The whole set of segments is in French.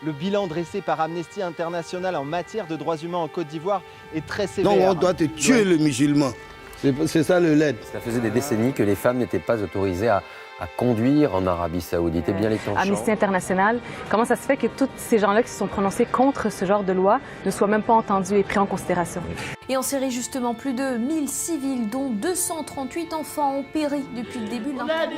Le bilan dressé par Amnesty International en matière de droits humains en Côte d'Ivoire est très sévère. Donc on doit te tuer le musulman. C'est ça le LED. Ça faisait des décennies que les femmes n'étaient pas autorisées à conduire en Arabie Saoudite. Et bien les temps Amnesty International, comment ça se fait que tous ces gens-là qui se sont prononcés contre ce genre de loi ne soient même pas entendus et pris en considération? Et en Syrie, justement, plus de 1000 civils, dont 238 enfants, ont péri depuis le début de l'infamie.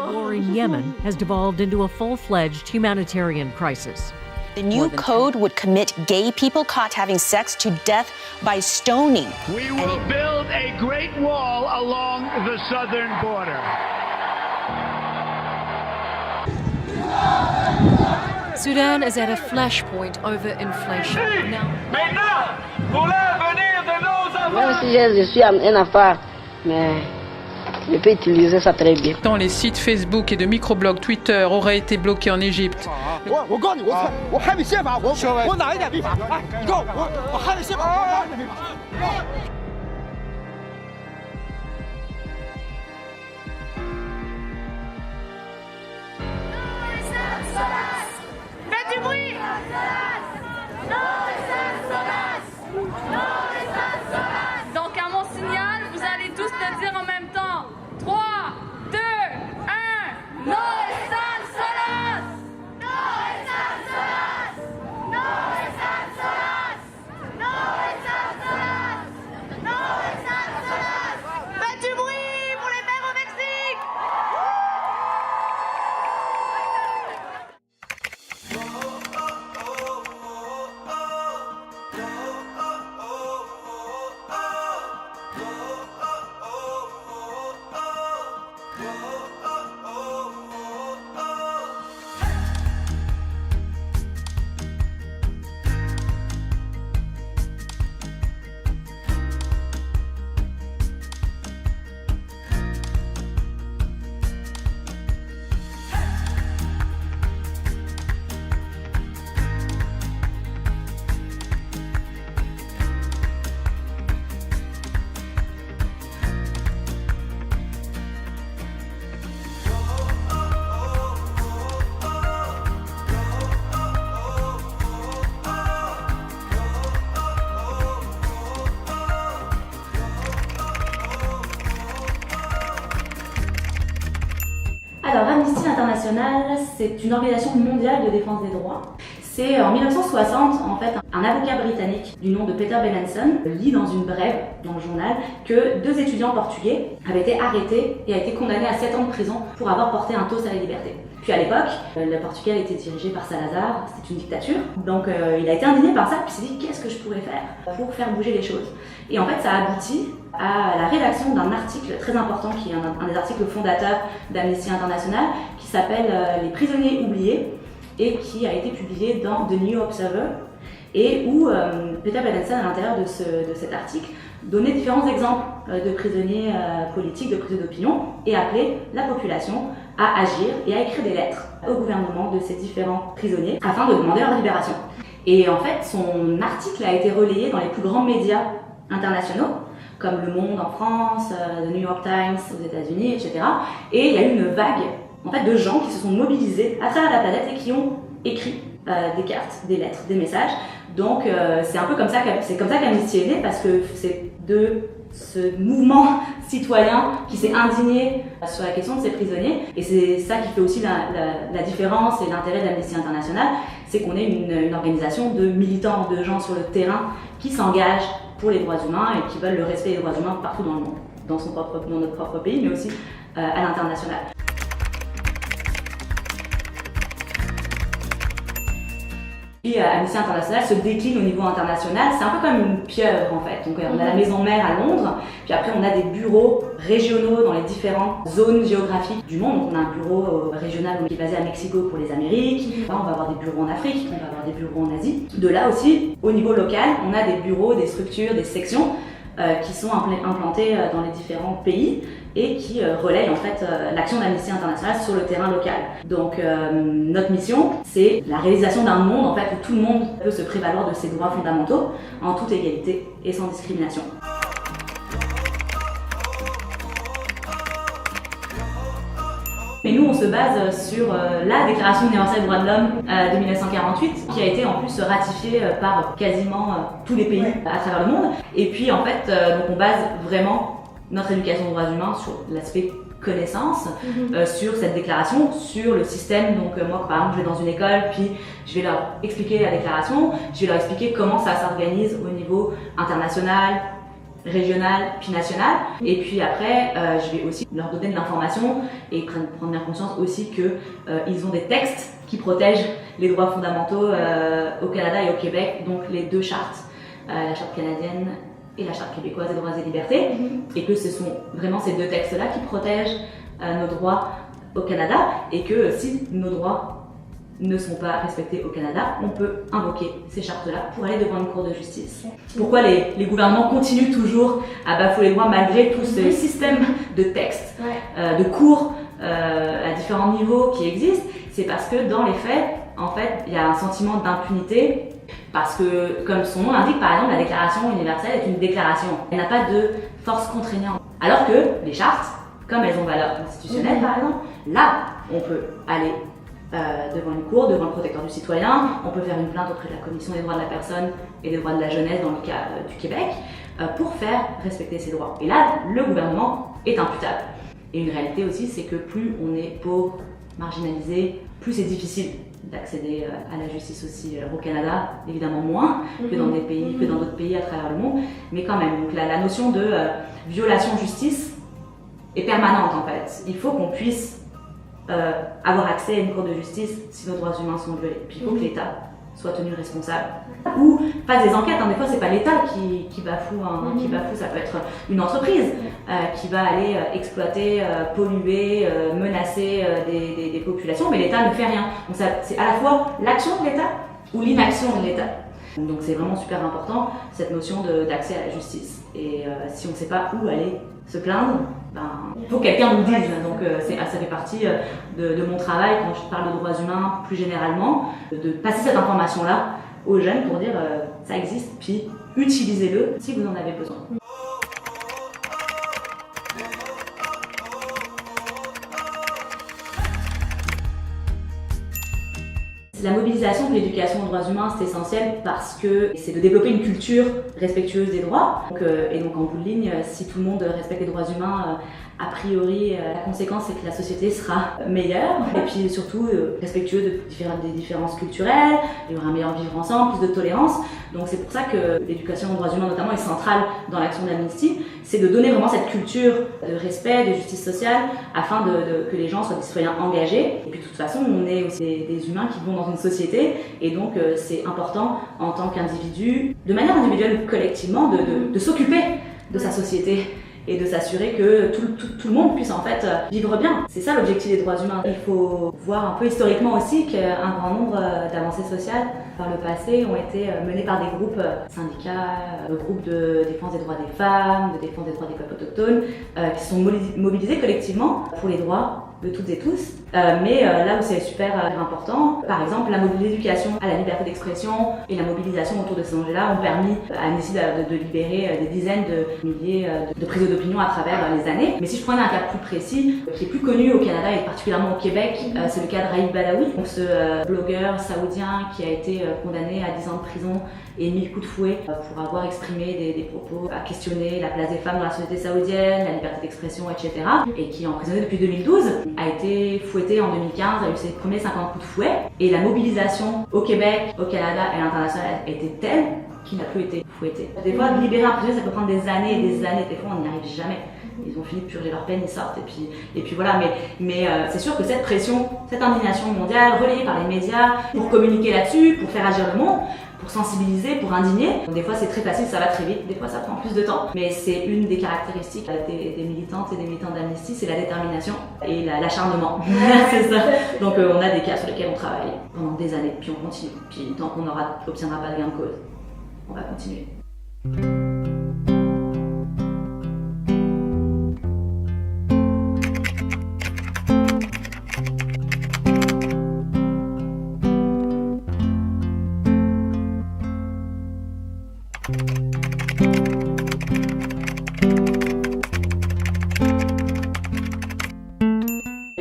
The war in Yemen has devolved into a full-fledged humanitarian crisis. The new code would commit gay people caught having sex to death by stoning. We will build a great wall along the southern border. Sudan is at a flashpoint over inflation. Maintenant, pour l'avenir de nos enfants. Même si je suis un affaire, mais je peux utiliser ça très bien. Tant les sites Facebook et de microblogs Twitter auraient été bloqués en Égypte. Faites du bruit! Donc à mon signal, vous allez tous le dire en même temps. 3, 2, 1, no están solas! No están solas! No están solas! No están solas! No están solas! Faites du bruit pour les mères au Mexique! Alors, Amnesty International, c'est une organisation mondiale de défense des droits. C'est en 1960, en fait, un avocat britannique du nom de Peter Benenson lit dans une brève dans le journal que 2 étudiants portugais avaient été arrêtés et a été condamnés à 7 ans de prison pour avoir porté un toast à la liberté. Puis à l'époque, le Portugal était dirigé par Salazar, c'était une dictature, donc il a été indigné par ça, puis il s'est dit qu'est-ce que je pourrais faire pour faire bouger les choses. Et en fait, ça a abouti à la rédaction d'un article très important, qui est un des articles fondateurs d'Amnesty International, qui s'appelle « Les prisonniers oubliés », et qui a été publié dans The New Observer, et où Peter Benenson, à l'intérieur de cet article, donnait différents exemples de prisonniers politiques, de prisonniers d'opinion, et appelait la population à agir et à écrire des lettres au gouvernement de ces différents prisonniers afin de demander leur libération. Et en fait, son article a été relayé dans les plus grands médias internationaux, comme Le Monde en France, The New York Times aux États-Unis, etc. Et il y a eu une vague en fait, de gens qui se sont mobilisés à travers la planète et qui ont écrit des cartes, des lettres, des messages. Donc c'est un peu comme ça qu'Amnesty est né, parce que c'est de ce mouvement citoyen qui s'est indigné sur la question de ces prisonniers. Et c'est ça qui fait aussi la différence et l'intérêt d'Amnesty International, c'est qu'on est une organisation de militants, de gens sur le terrain qui s'engagent pour les droits humains et qui veulent le respect des droits humains partout dans le monde, dans notre propre pays, mais aussi à l'international. Et Amnesty International se décline au niveau international, c'est un peu comme une pieuvre en fait. Donc on a la maison mère à Londres, puis après on a des bureaux régionaux dans les différentes zones géographiques du monde. Donc on a un bureau régional qui est basé à Mexico pour les Amériques, là on va avoir des bureaux en Afrique, on va avoir des bureaux en Asie. De là aussi, au niveau local, on a des bureaux, des structures, des sections qui sont implantées dans les différents pays et qui relayent en fait l'action d'Amnesty International sur le terrain local. Donc notre mission, c'est la réalisation d'un monde en fait où tout le monde peut se prévaloir de ses droits fondamentaux en toute égalité et sans discrimination. Mais nous, on se base sur la Déclaration universelle des droits de l'homme de 1948, qui a été en plus ratifiée par quasiment tous les pays à travers le monde. Et puis en fait, donc on base vraiment notre éducation aux droits humains sur l'aspect connaissance, sur cette déclaration, sur le système. Donc moi, par exemple, je vais dans une école, puis je vais leur expliquer la déclaration, je vais leur expliquer comment ça s'organise au niveau international, régional, puis national. Et puis après, je vais aussi leur donner de l'information et prendre bien conscience aussi qu'ils ont des textes qui protègent les droits fondamentaux au Canada et au Québec, donc les deux chartes, la charte canadienne et la charte québécoise des droits et libertés, et que ce sont vraiment ces deux textes-là qui protègent nos droits au Canada, et que si nos droits ne sont pas respectés au Canada, on peut invoquer ces chartes-là pour aller devant une cour de justice. Pourquoi les gouvernements continuent toujours à bafouer les droits malgré tout ce système de textes, de cours à différents niveaux qui existent? C'est parce que dans les faits, en fait, il y a un sentiment d'impunité. Parce que, comme son nom l'indique, par exemple, la Déclaration universelle est une déclaration. Elle n'a pas de force contraignante. Alors que les chartes, comme elles ont valeur constitutionnelle, par exemple, là, on peut aller devant une cour, devant le protecteur du citoyen, on peut faire une plainte auprès de la Commission des droits de la personne et des droits de la jeunesse dans le cas du Québec, pour faire respecter ces droits. Et là, le gouvernement est imputable. Et une réalité aussi, c'est que plus on est pauvre, marginalisé, plus c'est difficile d'accéder à la justice aussi au Canada, évidemment moins que dans des pays, que dans d'autres pays à travers le monde, mais quand même. Donc la notion de violation-justice est permanente en fait. Il faut qu'on puisse avoir accès à une cour de justice si nos droits humains sont violés. Puis il faut que l'État soit tenu responsable ou fasse des enquêtes. Des fois, c'est pas l'État qui bafoue, qui bafoue, ça peut être une entreprise qui va aller exploiter, polluer, menacer des populations, mais l'État ne fait rien. Donc c'est à la fois l'action de l'État ou l'inaction de l'État. Donc c'est vraiment super important cette notion d'accès à la justice. Et si on ne sait pas où aller se plaindre, il faut que quelqu'un nous dise. Donc ça fait partie de mon travail quand je parle de droits humains plus généralement, de passer cette information-là aux jeunes pour dire ça existe, puis utilisez-le si vous en avez besoin. La mobilisation de l'éducation aux droits humains, c'est essentiel parce que c'est de développer une culture respectueuse des droits. Et donc en bout de ligne, si tout le monde respecte les droits humains, a priori, la conséquence c'est que la société sera meilleure et puis surtout respectueux des différences culturelles, il y aura un meilleur vivre ensemble, plus de tolérance. Donc c'est pour ça que l'éducation aux droits humains notamment est centrale dans l'action d'Amnesty, c'est de donner vraiment cette culture de respect, de justice sociale afin que les gens soient des citoyens engagés. Et puis de toute façon, on est aussi des humains qui vont dans une société et donc c'est important en tant qu'individu, de manière individuelle ou collectivement, de s'occuper de sa société et de s'assurer que tout le monde puisse en fait vivre bien. C'est ça l'objectif des droits humains. Il faut voir un peu historiquement aussi qu'un grand nombre d'avancées sociales par le passé ont été menées par des groupes syndicats, groupes de défense des droits des femmes, de défense des droits des peuples autochtones, qui sont mobilisés collectivement pour les droits de toutes et tous. Mais là où c'est super important, par exemple, l'éducation à la liberté d'expression et la mobilisation autour de ces enjeux-là ont permis à Amnesty de libérer des dizaines de milliers de prises d'opinion à travers les années. Mais si je prenais un cas plus précis, qui est plus connu au Canada et particulièrement au Québec, c'est le cas de Raif Badawi, donc ce blogueur saoudien qui a été condamné à 10 ans de prison et 1000 coups de fouet pour avoir exprimé des propos à questionner la place des femmes dans la société saoudienne, la liberté d'expression, etc. Et qui est emprisonné depuis 2012, a été fouetté en 2015, a eu ses premiers 50 coups de fouet. Et la mobilisation au Québec, au Canada et à l'international a été telle qu'il n'a plus été fouetté. Des fois, libérer un prisonnier, ça peut prendre des années et des années. Des fois, on n'y arrive jamais. Ils ont fini de purger leur peine, ils sortent et puis voilà. Mais c'est sûr que cette pression, cette indignation mondiale, relayée par les médias, pour communiquer là-dessus, pour faire agir le monde, pour sensibiliser, pour indigner. Donc, des fois c'est très facile, ça va très vite, des fois ça prend plus de temps. Mais c'est une des caractéristiques des militantes et des militants d'Amnesty, c'est la détermination et l'acharnement. C'est ça. Donc on a des cas sur lesquels on travaille pendant des années, puis on continue. Puis tant qu'on n'obtiendra pas de gain de cause, on va continuer.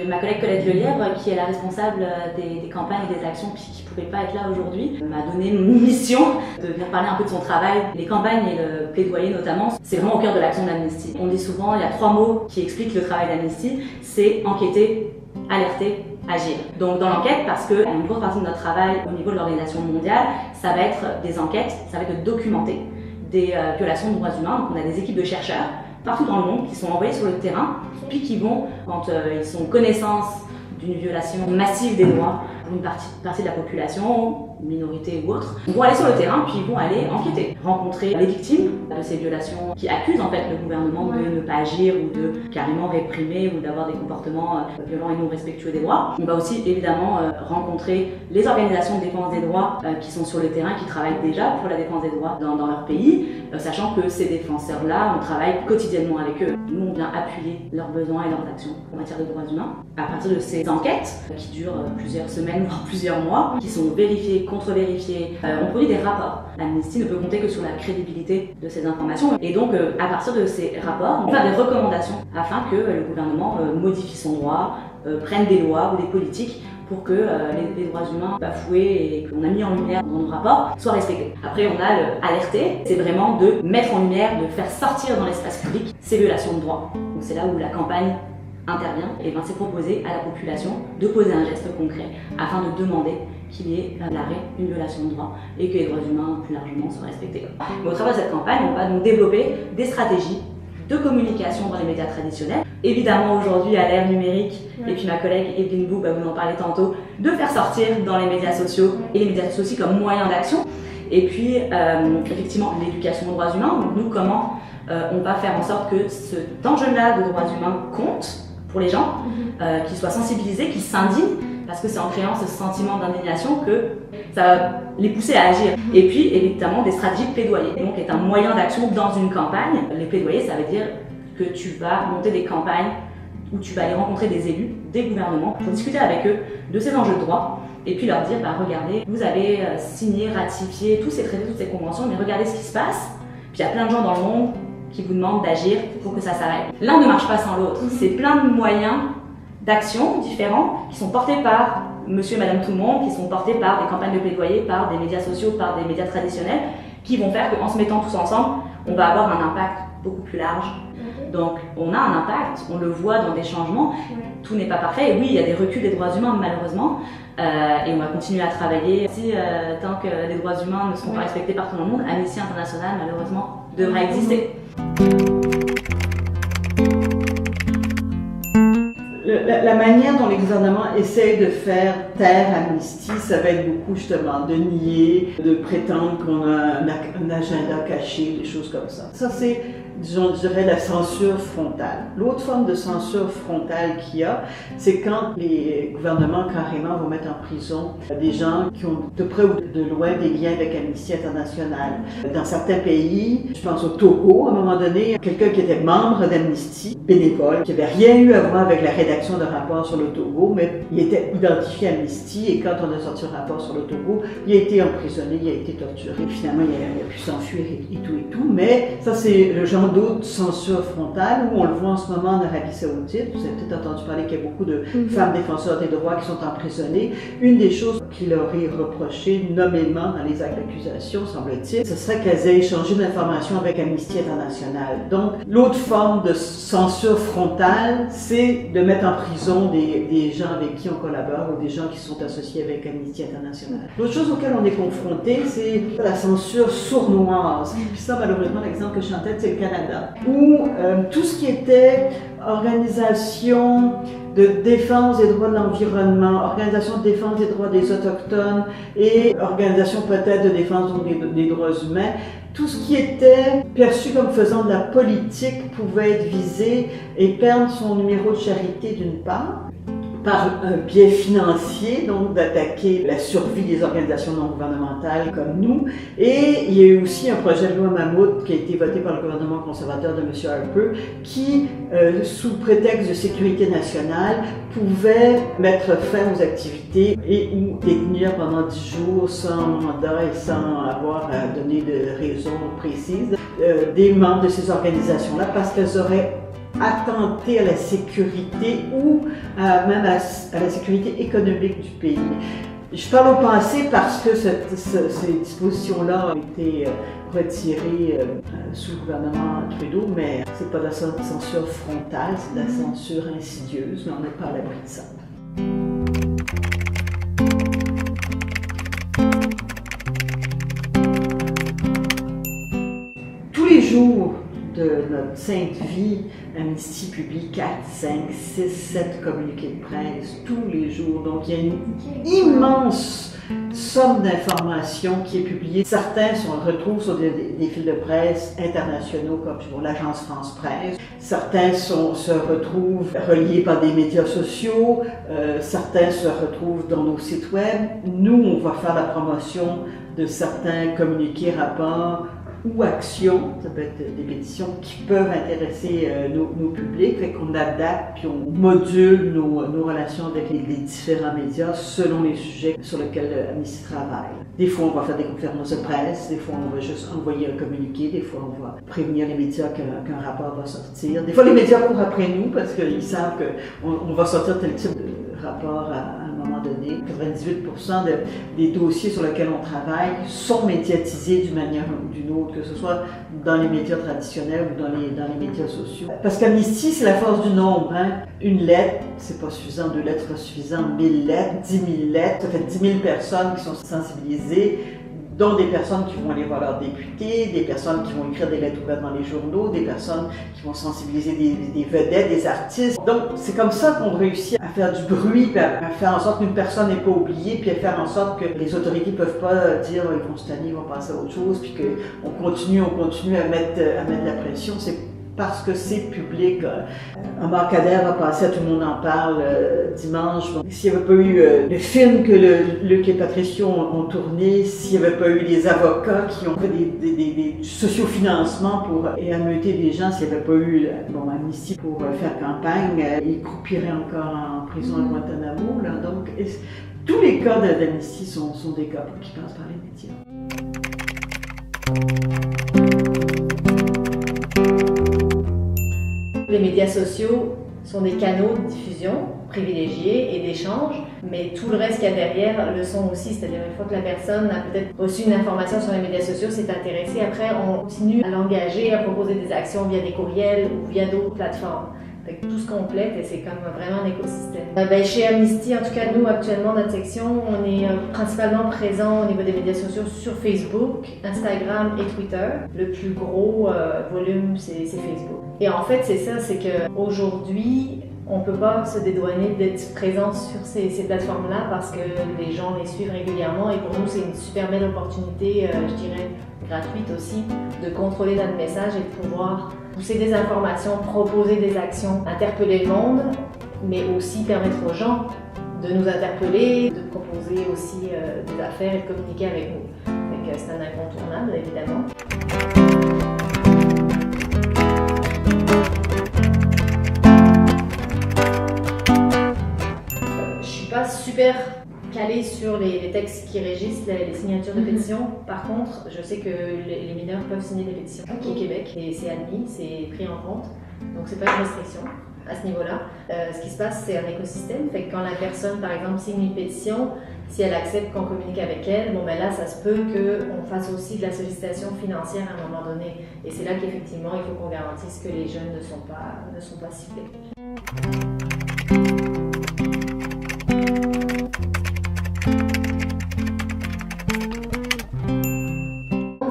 Ma collègue Colette Lefebvre, qui est la responsable des campagnes et des actions, puis qui ne pouvait pas être là aujourd'hui, m'a donné une mission de venir parler un peu de son travail. Les campagnes et le plaidoyer notamment, c'est vraiment au cœur de l'action d'Amnesty. On dit souvent, il y a 3 mots qui expliquent le travail d'Amnesty, c'est enquêter, alerter, agir. Donc dans l'enquête, parce que une grosse partie de notre travail au niveau de l'organisation mondiale, ça va être des enquêtes, ça va être de documenter des violations de droits humains. Donc on a des équipes de chercheurs partout dans le monde qui sont envoyés sur le terrain, puis qui vont, quand ils sont en connaissance d'une violation massive des droits pour une partie de la population, minorité ou autre, ils vont aller sur le terrain, puis ils vont aller enquêter, rencontrer les victimes de ces violations qui accusent en fait le gouvernement de ne pas agir ou de carrément réprimer ou d'avoir des comportements violents et non respectueux des droits. On va aussi évidemment rencontrer les organisations de défense des droits qui sont sur le terrain, qui travaillent déjà pour la défense des droits dans leur pays, sachant que ces défenseurs-là, on travaille quotidiennement avec eux. Nous, on vient appuyer leurs besoins et leurs actions en matière de droits humains. À partir de ces enquêtes, qui durent plusieurs semaines, voire plusieurs mois, qui sont vérifiées, contre-vérifiées, on produit des rapports. Amnesty ne peut compter que sur la crédibilité de ces informations. Et donc, à partir de ces rapports, on fait des recommandations afin que le gouvernement modifie son droit, prenne des lois ou des politiques pour que les droits humains bafoués et qu'on a mis en lumière dans nos rapports soient respectés. Après, on a le alerter, c'est vraiment de mettre en lumière, de faire sortir dans l'espace public ces violations de droits. Donc c'est là où la campagne intervient et c'est proposer à la population de poser un geste concret afin de demander qu'il y ait l'arrêt d'une violation de droits et que les droits humains plus largement soient respectés. Mais au travers de cette campagne, on va donc développer des stratégies de communication dans les médias traditionnels. Évidemment aujourd'hui à l'ère numérique, et puis ma collègue Evelyne Bou va vous en parler tantôt, de faire sortir dans les médias sociaux et les médias sociaux aussi comme moyen d'action. Et puis effectivement l'éducation aux droits humains. Donc nous, comment on va faire en sorte que cet enjeu-là de droits humains compte pour les gens, qu'ils soient sensibilisés, qu'ils s'indignent, parce que c'est en créant ce sentiment d'indignation que ça va les pousser à agir. Et puis évidemment des stratégies de plaidoyer, donc est un moyen d'action dans une campagne. Les plaidoyers, ça veut dire que tu vas monter des campagnes où tu vas aller rencontrer des élus, des gouvernements, pour discuter avec eux de ces enjeux de droit, et puis leur dire, regardez, vous avez signé, ratifié tous ces traités, toutes ces conventions, mais regardez ce qui se passe, puis il y a plein de gens dans le monde qui vous demandent d'agir pour que ça s'arrête. L'un ne marche pas sans l'autre. C'est plein de moyens d'action différents qui sont portés par monsieur et madame tout le monde, qui sont portés par des campagnes de plaidoyer, par des médias sociaux, par des médias traditionnels, qui vont faire qu'en se mettant tous ensemble, on va avoir un impact beaucoup plus large. Donc on a un impact, on le voit dans des changements, tout n'est pas parfait, et oui, il y a des reculs des droits humains malheureusement, et on va continuer à travailler. Si tant que les droits humains ne seront pas respectés partout dans le monde, Amnesty International malheureusement devra exister. La manière dont les gouvernements essayent de faire taire Amnesty, ça va être beaucoup justement de nier, de prétendre qu'on a un agenda caché, des choses comme ça. Ça c'est, disons, je dirais, la censure frontale. L'autre forme de censure frontale qu'il y a, c'est quand les gouvernements carrément vont mettre en prison des gens qui ont de près ou de loin des liens avec Amnesty International. Dans certains pays, je pense au Togo, à un moment donné, quelqu'un qui était membre d'Amnesty, bénévole, qui n'avait rien eu à voir avec la rédaction de rapport sur le Togo, mais il était identifié à Amnesty, et quand on a sorti un rapport sur le Togo, il a été emprisonné, il a été torturé, finalement il a pu s'enfuir et tout, mais ça c'est le genre d'autres censure frontale où on le voit en ce moment en Arabie Saoudite. Vous avez peut-être entendu parler qu'il y a beaucoup de femmes défenseurs des droits qui sont emprisonnées. Une des choses qui leur est reprochée nommément dans les actes d'accusation, semble-t-il, ce serait qu'elles aient échangé de l'information avec Amnesty International. Donc l'autre forme de censure frontale, c'est de mettre en prison des gens avec qui on collabore ou des gens qui sont associés avec Amnesty International. L'autre chose auquel on est confronté, c'est la censure sournoise. Puis ça, malheureusement, l'exemple que je suis en tête, c'est le Canada, où tout ce qui était organisation de défense des droits de l'environnement, organisation de défense des droits des Autochtones et organisation peut-être de défense des droits humains, tout ce qui était perçu comme faisant de la politique pouvait être visé et perdre son numéro de charité d'une part, par un biais financier, donc d'attaquer la survie des organisations non gouvernementales comme nous. Et il y a eu aussi un projet de loi Mammouth qui a été voté par le gouvernement conservateur de M. Harper qui, sous prétexte de sécurité nationale, pouvait mettre fin aux activités et ou détenir pendant 10 jours sans mandat et sans avoir à donner de raisons précises des membres de ces organisations-là parce qu'elles auraient attenter à la sécurité ou même à la sécurité économique du pays. Je parle au passé parce que ces dispositions-là ont été retirées sous le gouvernement Trudeau, mais c'est pas de la censure frontale, c'est de la censure insidieuse, mais on n'est pas à l'abri de ça. Tous les jours de notre sainte vie, Amnesty publie 4, 5, 6, 7 communiqués de presse tous les jours. Donc il y a une immense somme d'informations qui est publiée. Certains se retrouvent sur des fils de presse internationaux comme pour l'agence France Presse. Certains se retrouvent reliés par des médias sociaux. Certains se retrouvent dans nos sites web. Nous, on va faire la promotion de certains communiqués, rapports ou actions, ça peut être des pétitions qui peuvent intéresser nos publics, fait qu'on adapte puis on module nos relations avec les différents médias selon les sujets sur lesquels Amnesty travaille. Des fois, on va faire des conférences de presse, des fois, on va juste envoyer un communiqué, des fois, on va prévenir les médias qu'un rapport va sortir. Des fois, les médias courent après nous parce qu'ils savent qu'on va sortir tel type de rapport à un moment donné. 98% des dossiers sur lesquels on travaille sont médiatisés d'une manière ou d'une autre, que ce soit dans les médias traditionnels ou dans les médias sociaux. Parce qu'Amnesty, c'est la force du nombre. Hein? Une lettre, c'est pas suffisant, 2 lettres, c'est pas suffisant, 1000 lettres, 10 000 lettres, ça fait 10 000 personnes qui sont sensibilisées, dont des personnes qui vont aller voir leurs députés, des personnes qui vont écrire des lettres ouvertes dans les journaux, des personnes qui vont sensibiliser des vedettes, des artistes. Donc, c'est comme ça qu'on réussit à faire du bruit, puis à faire en sorte qu'une personne n'est pas oubliée, puis à faire en sorte que les autorités ne peuvent pas dire ils vont se tanner, ils vont passer à autre chose, puis qu'on continue à mettre de la pression. C'est parce que c'est public. Un Marcader va passer, tout le monde en parle dimanche. Donc, s'il n'y avait pas eu le film que Luc et Patricio ont tourné, s'il n'y avait pas eu des avocats qui ont fait des sociofinancements pour émeuter les gens, s'il n'y avait pas eu Amnesty pour faire campagne, ils croupiraient encore en prison à Guantanamo. Là. Donc, tous les cas d'Amnesty sont des cas qui passent par les médias. Les médias sociaux sont des canaux de diffusion privilégiés et d'échange, mais tout le reste qu'il y a derrière le sont aussi. C'est-à-dire une fois que la personne a peut-être reçu une information sur les médias sociaux, s'est intéressée, après on continue à l'engager, à proposer des actions via des courriels ou via d'autres plateformes. Fait que tout se complète et c'est comme vraiment un écosystème. Chez Amnesty, en tout cas nous actuellement, notre section, on est principalement présent au niveau des médias sociaux sur Facebook, Instagram et Twitter. Le plus gros volume, c'est Facebook. Et en fait, c'est ça, c'est qu'aujourd'hui, on ne peut pas se dédouaner d'être présent sur ces plateformes-là parce que les gens les suivent régulièrement et pour nous, c'est une super belle opportunité, je dirais, gratuite aussi, de contrôler notre message et de pouvoir pousser des informations, proposer des actions, interpeller le monde, mais aussi permettre aux gens de nous interpeller, de proposer aussi des affaires et de communiquer avec nous. Donc c'est un incontournable, évidemment. Je suis pas super calée sur les textes qui régissent les signatures de pétitions. Par contre, je sais que les mineurs peuvent signer des pétitions au Québec et c'est admis, c'est pris en compte. Donc c'est pas une restriction à ce niveau-là. Ce qui se passe, c'est un écosystème. Fait que quand la personne, par exemple, signe une pétition, si elle accepte qu'on communique avec elle, là, ça se peut qu'on fasse aussi de la sollicitation financière à un moment donné. Et c'est là qu'effectivement, il faut qu'on garantisse que les jeunes ne sont pas ciblés.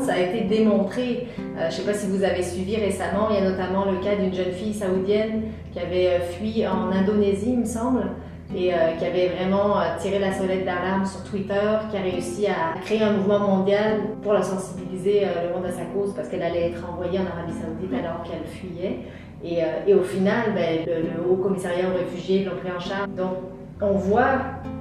Ça a été démontré, je ne sais pas si vous avez suivi récemment, il y a notamment le cas d'une jeune fille saoudienne qui avait fui en Indonésie, il me semble, et qui avait vraiment tiré la sonnette d'alarme sur Twitter, qui a réussi à créer un mouvement mondial pour la sensibiliser le monde à sa cause parce qu'elle allait être envoyée en Arabie Saoudite alors qu'elle fuyait. Et au final, le Haut Commissariat aux réfugiés l'ont pris en charge. Donc, on voit,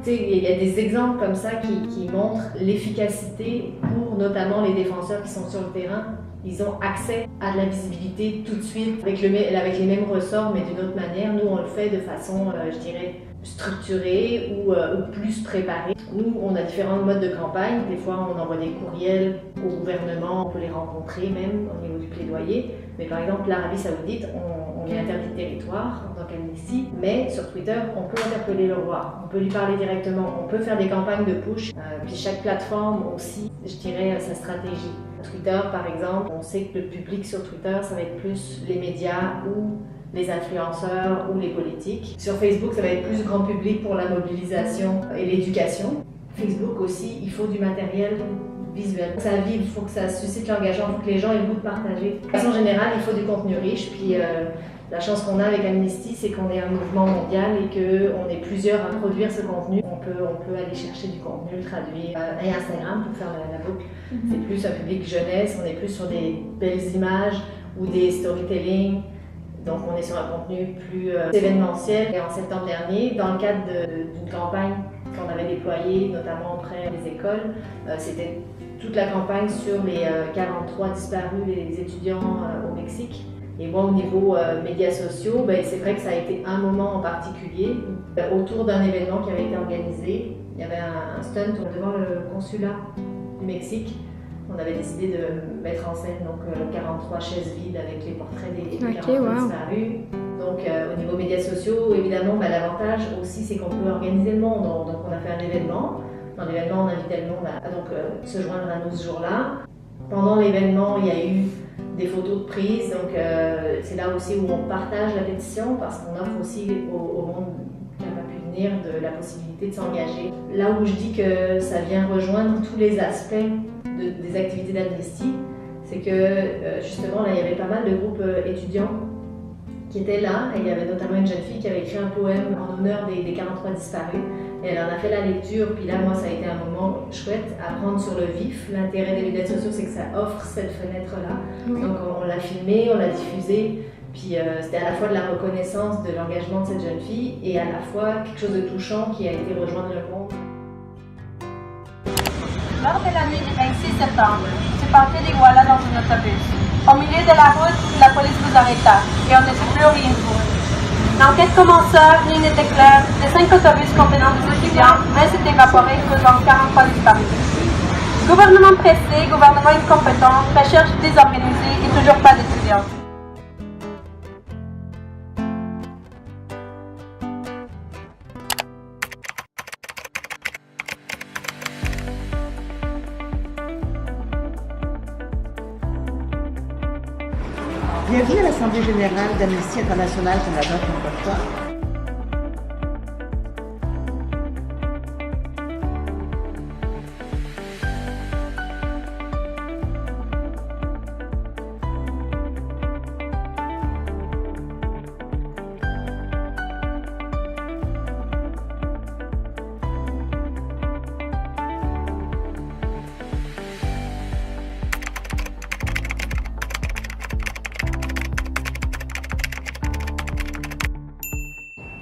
il y a des exemples comme ça qui montrent l'efficacité pour notamment les défenseurs qui sont sur le terrain. Ils ont accès à de la visibilité tout de suite avec les mêmes ressorts mais d'une autre manière. Nous, on le fait de façon, je dirais, structurée ou plus préparée. Nous, on a différents modes de campagne. Des fois, on envoie des courriels au gouvernement, on peut les rencontrer même au niveau du plaidoyer. Mais par exemple, l'Arabie Saoudite, on est interdit de territoire en tant qu'Amnesty, mais sur Twitter, on peut interpeller le roi, on peut lui parler directement, on peut faire des campagnes de push, puis chaque plateforme aussi, je dirais, sa stratégie. Twitter, par exemple, on sait que le public sur Twitter, ça va être plus les médias ou les influenceurs ou les politiques. Sur Facebook, ça va être plus grand public pour la mobilisation et l'éducation. Facebook aussi, il faut du matériel visuel. Ça vive, il faut que ça suscite l'engagement, il faut que les gens aient le goût de partager. De façon générale, il faut du contenu riche, puis la chance qu'on a avec Amnesty, c'est qu'on est un mouvement mondial et qu'on est plusieurs à produire ce contenu. On peut aller chercher du contenu, le traduire. Et Instagram, pour faire la boucle, c'est plus un public jeunesse, on est plus sur des belles images ou des storytelling. Donc on est sur un contenu plus événementiel. Et en septembre dernier, dans le cadre d'une campagne qu'on avait déployée, notamment auprès des écoles, c'était toute la campagne sur les 43 disparus des étudiants au Mexique. Et moi, au niveau médias sociaux, c'est vrai que ça a été un moment en particulier autour d'un événement qui avait été organisé. Il y avait un stunt devant le consulat du Mexique. On avait décidé de mettre en scène 43 chaises vides avec les portraits des 43 disparus. Donc au niveau médias sociaux, évidemment, l'avantage aussi, c'est qu'on peut organiser le monde. Donc on a fait un événement. Dans l'événement, on invitait le monde à se joindre à nous ce jour-là. Pendant l'événement, il y a eu des photos de prise, donc c'est là aussi où on partage la pétition parce qu'on offre aussi au monde qui n'a pas pu venir de la possibilité de s'engager. Là où je dis que ça vient rejoindre tous les aspects des activités d'Amnesty, c'est que justement là il y avait pas mal de groupes étudiants qui étaient là et il y avait notamment une jeune fille qui avait écrit un poème en honneur des 43 disparus. Et elle en a fait la lecture, puis là, moi, ça a été un moment chouette à prendre sur le vif. L'intérêt des médias sociaux, c'est que ça offre cette fenêtre-là. Oui. Donc, on l'a filmé, on l'a diffusé, puis c'était à la fois de la reconnaissance de l'engagement de cette jeune fille et à la fois quelque chose de touchant qui a été rejoindre le monde. Lors de la nuit du 26 septembre, tu partais d'Iguala dans un autobus. Au milieu de la route, la police vous arrêta et on ne sait plus rien de vous. L'enquête commença, rien n'était clair. Les 5 autobus contenant des étudiants, un s'est évaporé, causant 43 disparus. Gouvernement pressé, gouvernement incompétent, recherche désorganisée et toujours pas d'étudiants. Bienvenue à l'Assemblée générale d'Amnesty International Canada francophone.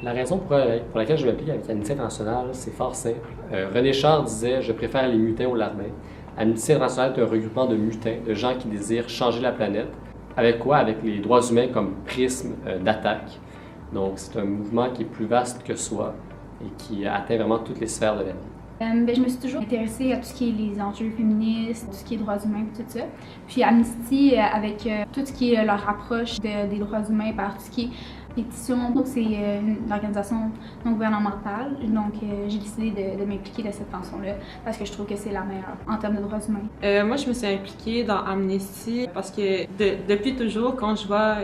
La raison pour laquelle je m'applique avec Amnesty International, c'est fort simple. René Char disait « Je préfère les mutins aux larbins ». Amnesty International est un regroupement de mutins, de gens qui désirent changer la planète. Avec quoi? Avec les droits humains comme prisme d'attaque. Donc c'est un mouvement qui est plus vaste que soi et qui atteint vraiment toutes les sphères de la vie. Je me suis toujours intéressée à tout ce qui est les enjeux féministes, tout ce qui est droits humains, tout ça. Puis Amnesty, avec tout ce qui est leur approche des droits humains par tout ce qui est pétition, donc c'est une organisation non gouvernementale, donc j'ai décidé de m'impliquer de cette façon-là parce que je trouve que c'est la meilleure en termes de droits humains. Moi, je me suis impliquée dans Amnesty parce que depuis toujours, quand je vois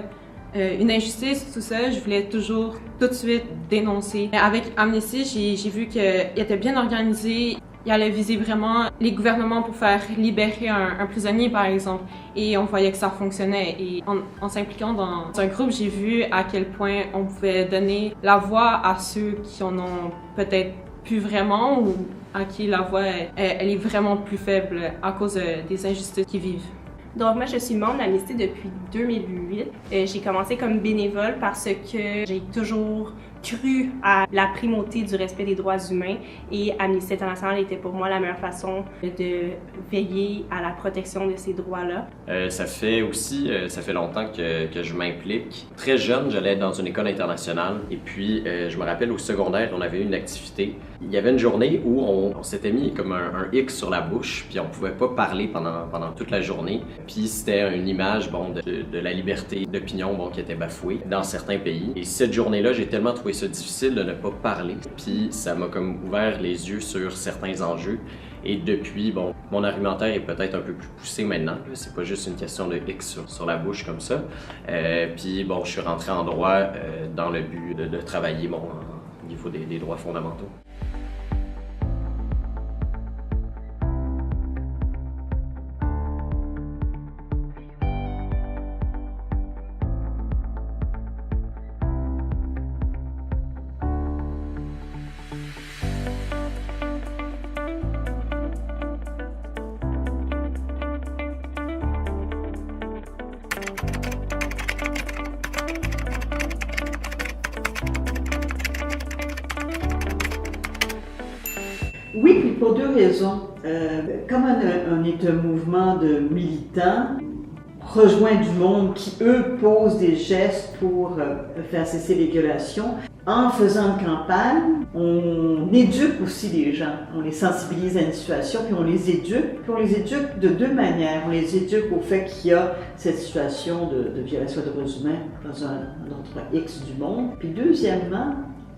une injustice, tout ça, je voulais toujours tout de suite dénoncer. Avec Amnesty, j'ai vu qu'il était bien organisé. Il allait viser vraiment les gouvernements pour faire libérer un prisonnier, par exemple. Et on voyait que ça fonctionnait. Et en s'impliquant dans un groupe, j'ai vu à quel point on pouvait donner la voix à ceux qui en ont peut-être plus vraiment ou à qui la voix elle est vraiment plus faible à cause des injustices qu'ils vivent. Donc moi, je suis membre d'Amnesty depuis 2008. J'ai commencé comme bénévole parce que j'ai toujours cru à la primauté du respect des droits humains et Amnesty International était pour moi la meilleure façon de veiller à la protection de ces droits-là. Ça fait longtemps que je m'implique. Très jeune, j'allais dans une école internationale et puis je me rappelle au secondaire, on avait une activité. Il y avait une journée où on s'était mis comme un X sur la bouche puis on pouvait pas parler pendant toute la journée. Puis c'était une image de la liberté d'opinion qui était bafouée dans certains pays. Et cette journée-là, j'ai tellement trouvé ça difficile de ne pas parler. Puis ça m'a comme ouvert les yeux sur certains enjeux. Et depuis, mon argumentaire est peut-être un peu plus poussé maintenant. C'est pas juste une question de X sur la bouche comme ça. Puis je suis rentré en droit dans le but de travailler au niveau des droits fondamentaux. Oui, puis pour deux raisons. Comme on est un mouvement de militants, rejoint du monde qui, eux, posent des gestes pour faire cesser les violations. En faisant une campagne, on éduque aussi les gens. On les sensibilise à une situation, puis on les éduque. Puis on les éduque de deux manières. On les éduque au fait qu'il y a cette situation de violation des droits humains dans un endroit X du monde. Puis deuxièmement,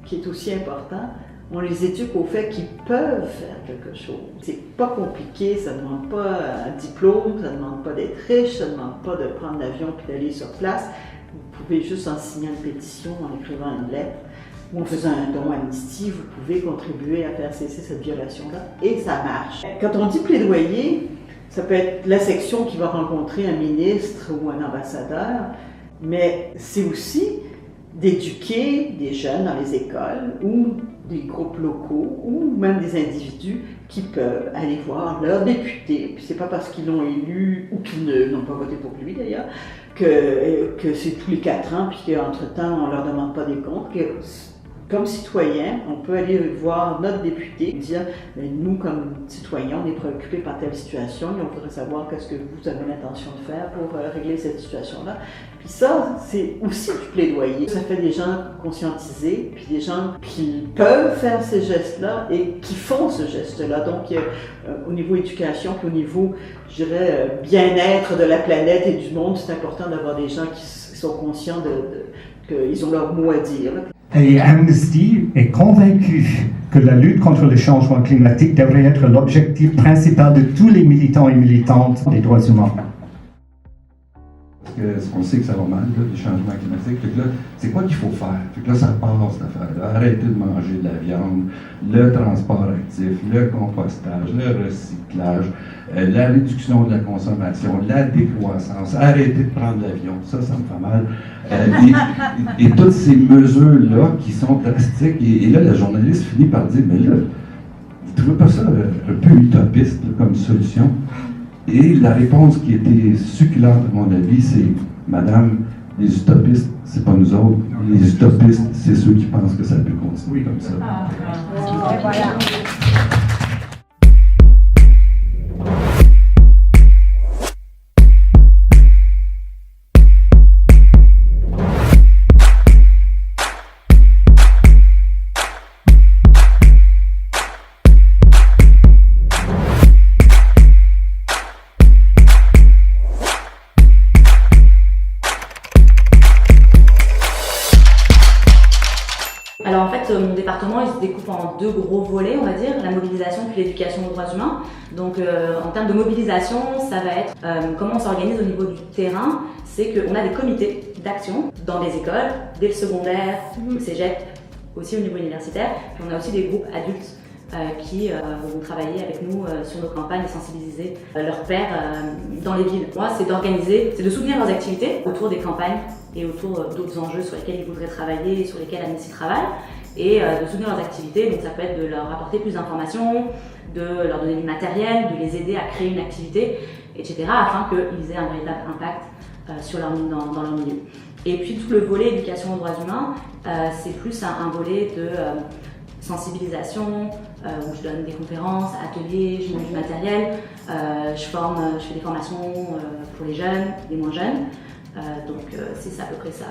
qui est aussi important, on les éduque au fait qu'ils peuvent faire quelque chose. C'est pas compliqué, ça ne demande pas un diplôme, ça ne demande pas d'être riche, ça ne demande pas de prendre l'avion puis d'aller sur place. Vous pouvez juste en signant une pétition, en écrivant une lettre, ou en faisant un don à Amnesty, vous pouvez contribuer à faire cesser cette violation-là, et ça marche. Quand on dit plaidoyer, ça peut être la section qui va rencontrer un ministre ou un ambassadeur, mais c'est aussi d'éduquer des jeunes dans les écoles ou des groupes locaux ou même des individus qui peuvent aller voir leur député. Puis c'est pas parce qu'ils l'ont élu ou qu'ils n'ont pas voté pour lui d'ailleurs que c'est tous les 4 ans puis qu'entre-temps on leur demande pas des comptes. Comme citoyen, on peut aller voir notre député et dire nous, comme citoyens, on est préoccupés par telle situation et on voudrait savoir qu'est-ce que vous avez l'intention de faire pour régler cette situation-là. Puis ça, c'est aussi du plaidoyer. Ça fait des gens conscientisés, puis des gens qui peuvent faire ces gestes-là et qui font ce geste-là. Donc, au niveau éducation, puis au niveau, je dirais, bien-être de la planète et du monde, c'est important d'avoir des gens qui sont conscients qu'ils ont leur mot à dire. Et Amnesty est convaincu que la lutte contre le changement climatique devrait être l'objectif principal de tous les militants et militantes des droits humains. Parce qu'on sait que ça va mal, là, les changements climatiques. Fait que là, c'est quoi qu'il faut faire? Fait que là, ça part, cette affaire-là. Arrêter de manger de la viande, le transport actif, le compostage, le recyclage, la réduction de la consommation, la décroissance, arrêter de prendre l'avion. Ça me fait mal. Et toutes ces mesures-là qui sont drastiques. Et là, la journaliste finit par dire, mais là, vous ne trouvez pas ça un peu utopiste là, comme solution? Et la réponse qui était succulente, à mon avis, c'est « Madame, les utopistes, c'est pas nous autres. Les utopistes, c'est ceux qui pensent que ça peut continuer comme ça. » Voilà. Alors en fait, mon département il se découpe en 2 gros volets, on va dire, la mobilisation puis l'éducation aux droits humains. Donc en termes de mobilisation, ça va être comment on s'organise au niveau du terrain, c'est qu'on a des comités d'action dans les écoles, dès le secondaire, au cégep, aussi au niveau universitaire. Puis on a aussi des groupes adultes qui vont travailler avec nous sur nos campagnes et sensibiliser leurs pairs dans les villes. Moi, c'est d'organiser, c'est de soutenir leurs activités autour des campagnes et autour d'autres enjeux sur lesquels ils voudraient travailler et sur lesquels Amnesty travaille, et de soutenir leurs activités. Donc ça peut être de leur apporter plus d'informations, de leur donner du matériel, de les aider à créer une activité, etc. afin qu'ils aient un véritable impact dans leur milieu. Et puis tout le volet éducation aux droits humains, c'est plus un volet de sensibilisation, où je donne des conférences, ateliers, je monte du matériel, je fais des formations pour les jeunes, les moins jeunes. Donc c'est à peu près ça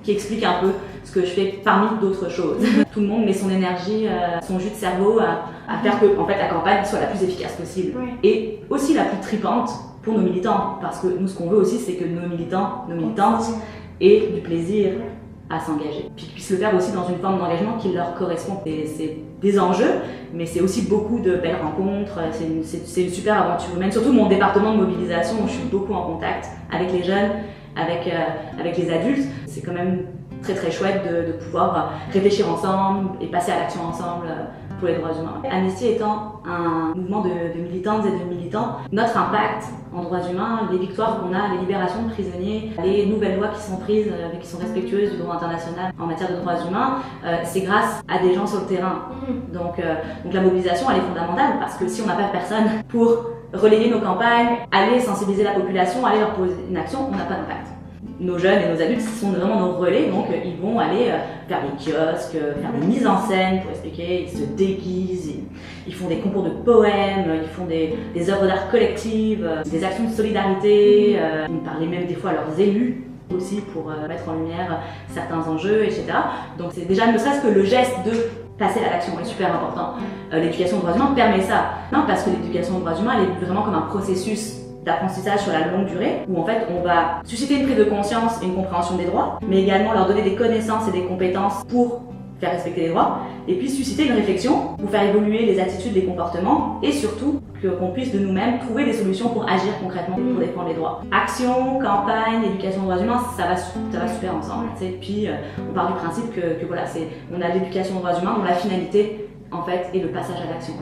qui explique un peu ce que je fais parmi d'autres choses. Tout le monde met son énergie, son jus de cerveau à faire que en fait, la campagne soit la plus efficace possible et aussi la plus tripante pour nos militants. Parce que nous, ce qu'on veut aussi, c'est que nos militants, nos militantes aient du plaisir à s'engager. Puis qu'ils puissent le faire aussi dans une forme d'engagement qui leur correspond. C'est des enjeux, mais c'est aussi beaucoup de belles rencontres, c'est une super aventure humaine. Surtout mon département de mobilisation où je suis beaucoup en contact avec les jeunes, avec les adultes. C'est quand même très très chouette de pouvoir réfléchir ensemble et passer à l'action ensemble pour les droits humains. Amnesty étant un mouvement de militantes et de militants, notre impact en droits humains, les victoires qu'on a, les libérations de prisonniers, les nouvelles lois qui sont prises, qui sont respectueuses du droit international en matière de droits humains, c'est grâce à des gens sur le terrain. Donc la mobilisation, elle est fondamentale parce que si on n'a pas personne pour relayer nos campagnes, aller sensibiliser la population, aller leur poser une action, on n'a pas d'impact. Nos jeunes et nos adultes sont vraiment nos relais, donc ils vont aller faire des kiosques, faire des mises en scène pour expliquer, ils se déguisent, ils font des concours de poèmes, ils font des œuvres d'art collectives, des actions de solidarité, ils parlaient même des fois à leurs élus aussi pour mettre en lumière certains enjeux, etc. Donc c'est déjà ne serait-ce que le geste de passer à l'action est super important. L'éducation aux droits humains permet ça, parce que l'éducation aux droits humains elle est vraiment comme un processus d'apprentissage sur la longue durée, où en fait on va susciter une prise de conscience et une compréhension des droits, mais également leur donner des connaissances et des compétences pour faire respecter les droits, et puis susciter une réflexion pour faire évoluer les attitudes, les comportements, et surtout qu'on puisse de nous-mêmes trouver des solutions pour agir concrètement pour défendre les droits. Action, campagne, éducation aux droits humains, ça va super ensemble. Puis on part du principe que voilà, on a l'éducation aux droits humains dont la finalité en fait est le passage à l'action.